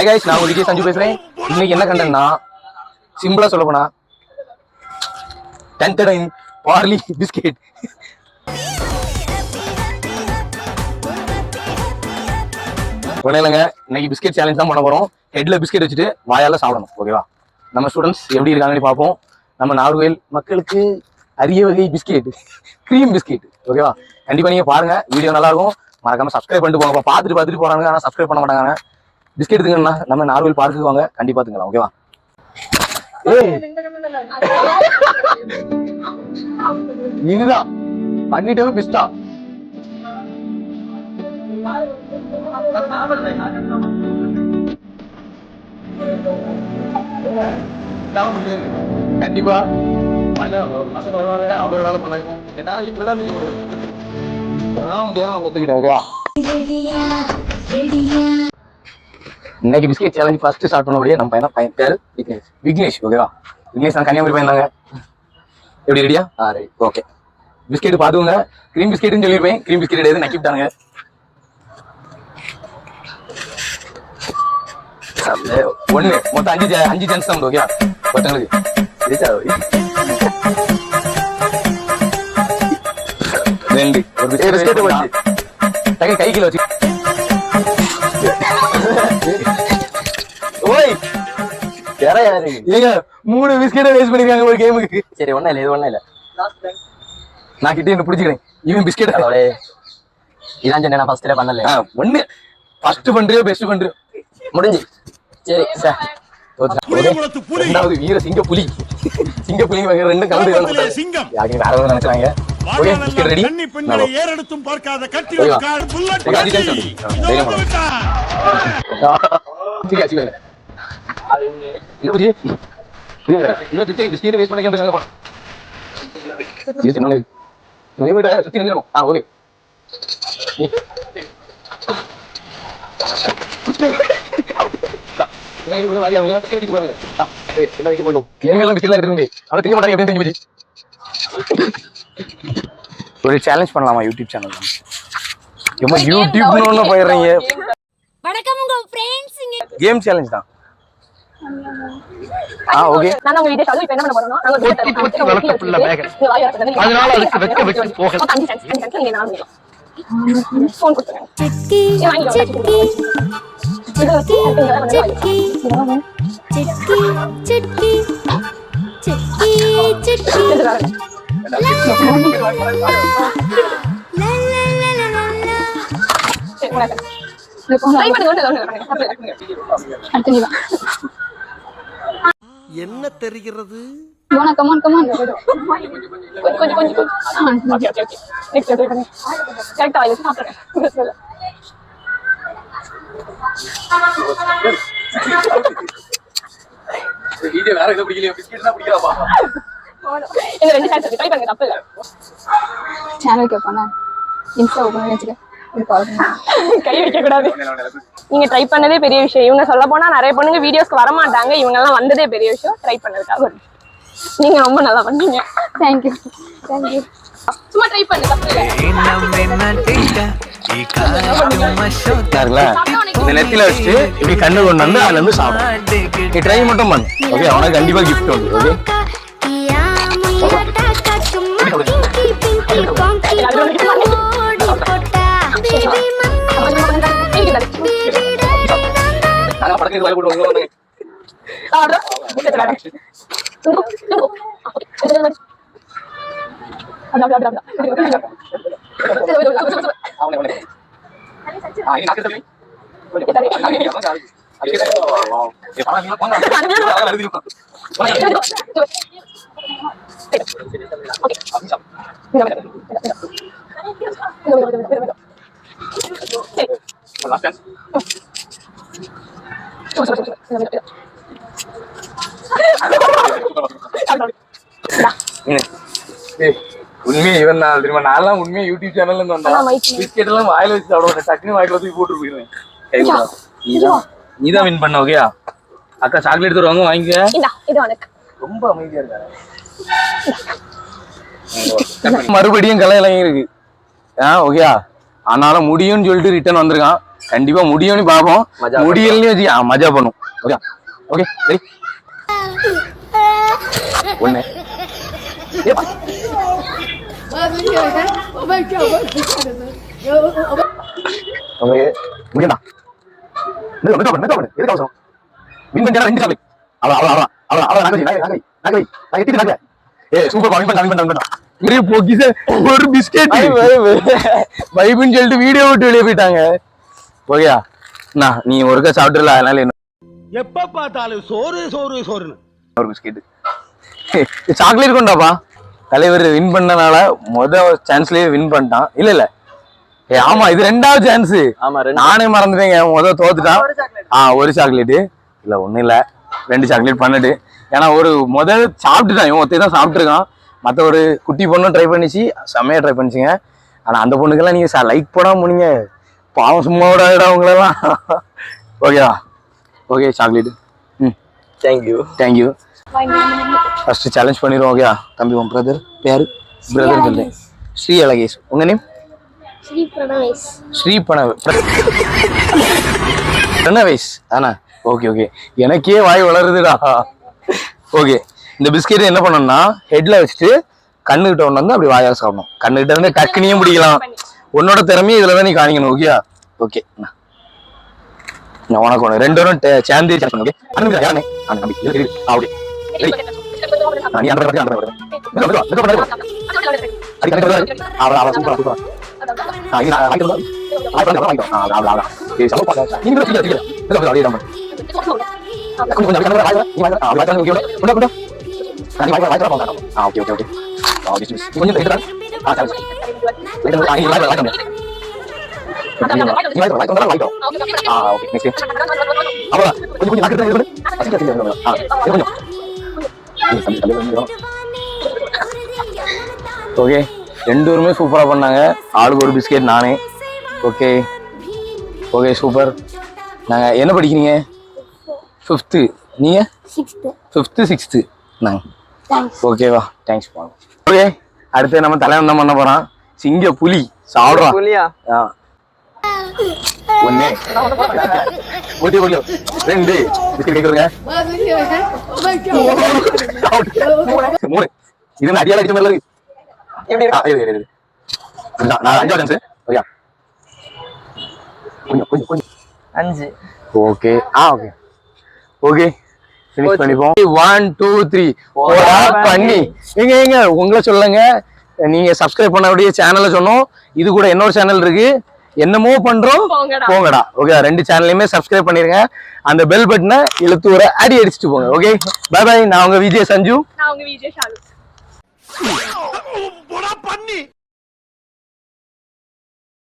Hi guys நான் உங்களுக்கு சஞ்சு பேசுறேன். இன்னைக்கு என்ன கண்டென்ட்னா சிம்பிளா சொல்ல போனா டென்டடைன் பார்லி பிஸ்கட். ஒண்ணேலங்க இன்னைக்கு பிஸ்கட் சேலஞ்ச் தான் பண்ண போறோம். ஹெட்ல பிஸ்கட் வச்சுட்டு வாயால சாப்பிடணும். ஓகேவா? நம்ம ஸ்டூடண்ட்ஸ் எப்படி இருக்காங்கன்னு பார்ப்போம். நம்ம நார்வேல் மக்களுக்கு அரிய வகை பிஸ்கெட் கிரீம் பிஸ்கெட். ஓகேவா? கண்டிப்பா நீங்க பாருங்க, வீடியோ நல்லா இருக்கும். மறக்காம சப்ஸ்கிரைப் பண்ணிட்டு போங்க. பார்த்துட்டு போறாங்க, ஆனா சப்ஸ்கிரைப் பண்ண மாட்டாங்க. பிஸ்கெட் எடுத்துங்கன்னா நம்ம நார்வேல் பார்க்குக்கு வாங்க, கண்டிப்பா எடுத்துக்கலாம். ஓகேவா? இதுதான் பண்ணிட்டு பிஸ்டா கண்டிப்பா இன்னைக்கு பிஸ்கெட் சேலஞ்ச் ஃபர்ஸ்ட் ஸ்டார்ட் பண்ணபடியே நம்ம பையன் பேரு விக்னேஷ். ஓகேவா? விக்னேஷ் நான் கன்னியாகுமரி பையன் தாங்க. எப்படி ரெடியா? Right, okay. பிஸ்கெட் பாத்துங்க, கிரீம் பிஸ்கெட்னு சொல்லிருப்பேன். கிரீம் பிஸ்கெட் எது நக்கிட்டானுங்க. ஒண்ணு மொத்தம் அஞ்சு சான்ஸ் தான். ஓகேவா? ஒருத்தங்களுக்கு ரெண்டு ஒரு பிஸ்கெட் வச்சு கை கிலோ வச்சு ஓய் யாரு ஏங்க 3 பிஸ்கெட்டை வேஸ்ட் பண்ணிருக்காங்க ஒரு கேமுக்கு. சரி ஒண்ணும் இல்ல, இது ஒண்ணும் இல்ல. நான் கிட்ட என்ன பிடிச்சிக்கிறேன். இவன் பிஸ்கெட் இதான் சொன்னேன். நான் ஃபர்ஸ்ட்ல பண்ணல. ஒண்ணு ஃபர்ஸ்ட் பண்றியோ பெஸ்ட் பண்றியோ முடிஞ்சு. சரி சார், ரெண்டாவது வீர சிங்க புலி ரெண்டு கலந்து யாருக்கு வேற எதுவும் நினைச்சாங்க. Okay, biscuit ready. ஏறெடுத்தும் பார்க்காத கட்டி ஒரு சேலஞ்ச் பண்ணலாமா யூடியூப் சேனல்? யூடியூப்னு போயிடுறீங்க. வணக்கம் உங்க फ्रेंड्स. கேம் சேலஞ்ச் தான். ஓகே. நான் உங்க வீடியோ சாலு இப்போ என்ன பண்ண போறோம்னா நாங்க வளர்த்த புள்ள பேக். அதனால அதுக்கு வெக்க போக 5 சென்ஸ் நீங்க நான் ஃபோன் கொடுங்க. சிக்கி சிக்கி சிக்கி சிக்கி சிக்கி சிக்கி லா லா லா லா. என்ன தெரிகிறது? கமான் கொஞ்சம் நெக்ஸ்ட் ட்ரை பண்ணு. கரெக்ட்டா இது சாப்பிடுறேன். வீடியோ வேற ஏதோ பிடிக்கலையா? பிஸ்கெட் தான் பிடிக்கலாமா? இந்த ரெண்டு சான்ஸ் ட்ரை பண்ணுங்க, தப்பு இல்ல. சேனலுக்கு போனா இன்ஸ்டா ஓபன் பண்ணி வச்சுக்க. கை வைக்க கூடாது. நீங்க ட்ரை பண்ணதே பெரிய விஷயம். இவங்க சொல்ல போனா நிறைய பொண்ணுங்க வீடியோஸ்க்கு வர மாட்டாங்க. இவங்க எல்லாம் வந்ததே பெரிய விஷயம். ட்ரை பண்ணதுக்காக நீங்க ரொம்ப நல்லா பண்ணீங்க. தேங்க்யூ. சும்மா ட்ரை பண்ணு, தப்பு இல்ல. இந்த நெத்தில வச்சு இப்படி கண்ணு கொண்டு வந்து அதுல இருந்து சாப்பிடும். நீ ட்ரை மட்டும் பண்ணு. ஓகே, அவனுக்கு கண்டிப்பா கிஃப்ட் உண்டு. ஓகே, உண்மையா இவன் தான் தெரியுமா? நான் உண்மையா யூடியூப் சேனல்ல இருந்து வந்தேன். பிஸ்கெட் எல்லாம் வாயில வச்சு சாப்பிடுவேன். டக்குனு வாயில வச்சு போட்டு போயிருவேன். நீதான் வின் பண்ண. ஓகேயா? அக்கா சாக்லேட் தருவாங்க, வாங்கிக்க. ரொம்ப அமைதியா இருக்காங்க. மறுபடியும் கலையெல்லாம் இருக்கு. ஓகேயா? ஆனாலும் முடியும்னு சொல்லிட்டு ரிட்டர்ன் வந்திருக்கான். கண்டிப்பா முடியும்னு பாப்போம். முடியலன்னு வச்சு மஜா பண்ணும். ஓகே ஓகே சரி. ஒண்ணு ஏப்பா முடியடா. எதுக்கு அவசரம்? வின் பண்ணிட்டா 2 சாக்லேட். ஒரு பிஸ்கெட் வைப்னு சொல்லிட்டு வீடியோ விட்டு வெளியே போயிட்டாங்க. ஓகேயா நீ ஒருக்கா சாப்பிட்டுல, அதனால என்ன எப்ப பார்த்தாலும் சோறு சோறு சோறுன்னு ஒரு பிஸ்கெட் சாக்லேட் கொண்டாப்பா. தலைவர் வின் பண்ணனால சான்ஸ்லயே வின் பண்ணிட்டான். இல்ல ஆமா இது 2வது சான்ஸ். நானே மறந்துட்டேங்க. தோத்துட்டான். ஒரு சாக்லேட் இல்ல ஒண்ணும் இல்ல 2 சாக்லேட் பண்ணிட்டு. ஏன்னா ஒரு சாப்பிட்டுட்டான். இவன் ஒருத்தர் தான் சாப்பிட்டுருக்கான். மற்ற ஒரு குட்டி பொண்ணும் ட்ரை பண்ணிச்சு, செம்மையா ட்ரை பண்ணிச்சுங்க. ஆனா அந்த பொண்ணுக்கெல்லாம் நீங்க லைக் போடாம போனீங்க. பாவம் சும்மா விடாடா அவங்களெல்லாம். ஓகேவா? Okay chocolate. Thank you. First challenge பண்ணிடுவோம். ஓகேயா தம்பி? உன் பிரதர் பேரு? பிரதர் சொல்றேன். ஸ்ரீ அழகேஷ். உங்க நேம்? ஸ்ரீ பிரணவேஷ் தானே? ஓகே எனக்கே வாய் வளருதுடா. ஓகே இந்த பிஸ்கெட் என்ன பண்ணணும்னா ஹெட்ல வச்சுட்டு கண்ணுகிட்ட ஒண்ணு வந்து அப்படி வாயா சாப்பிடணும். கண்ணுகிட்ட இருந்து டக்குனியும் பிடிக்கலாம். உன்னோட திறமையும் இதுலதான் நீ காணிக்கணும். ஓகேயா? ஓகே உனக்கு ஒண்ணு 2 பேரும் சேர்ந்து ஓகே அப்படி ஓகே 2 பேருமே சூப்பரா பண்ணாங்க. ஆளுக்கு ஒரு பிஸ்கெட். நானே ஓகே சூப்பர். நாங்க என்ன படிக்கிறீங்க? 5th. நீங்க? 5th 6th. நாங்க ஓகேவா? தேங்க்ஸ். ஓகே அடுத்து நம்ம தலைவன் என்ன பண்ண போறான்? சிங்க புலி சாப்பிடுறான். புலியா? ஒண்ணு 2 பிஸ்கெட் கேக்குறீங்க. 3 இது அடியால அடிச்ச மாதிரி இருக்கு. நான் 5வது chance. Okay 5. Okay okay finish பண்ணிப்போம். 1 2 3 போடா பண்ணி. எங்க உங்களை சொல்லுங்க. நீங்க சப்ஸ்கிரைப் பண்ணக்கூடிய சேனலை சொன்னோம். இது கூட இன்னொரு சேனல் இருக்கு, என்னமோ பண்றோம் போங்கடா. ஓகே 2 சேனலையுமே சப்ஸ்கிரைப் பண்ணிருங்க. அந்த பெல் பட்டனை இழுத்து ஒரு அடி அடிச்சுட்டு போங்க. Okay bye. நான் உங்க விஜய் சஞ்சு. நான் உங்க விஜய் ஷாலு.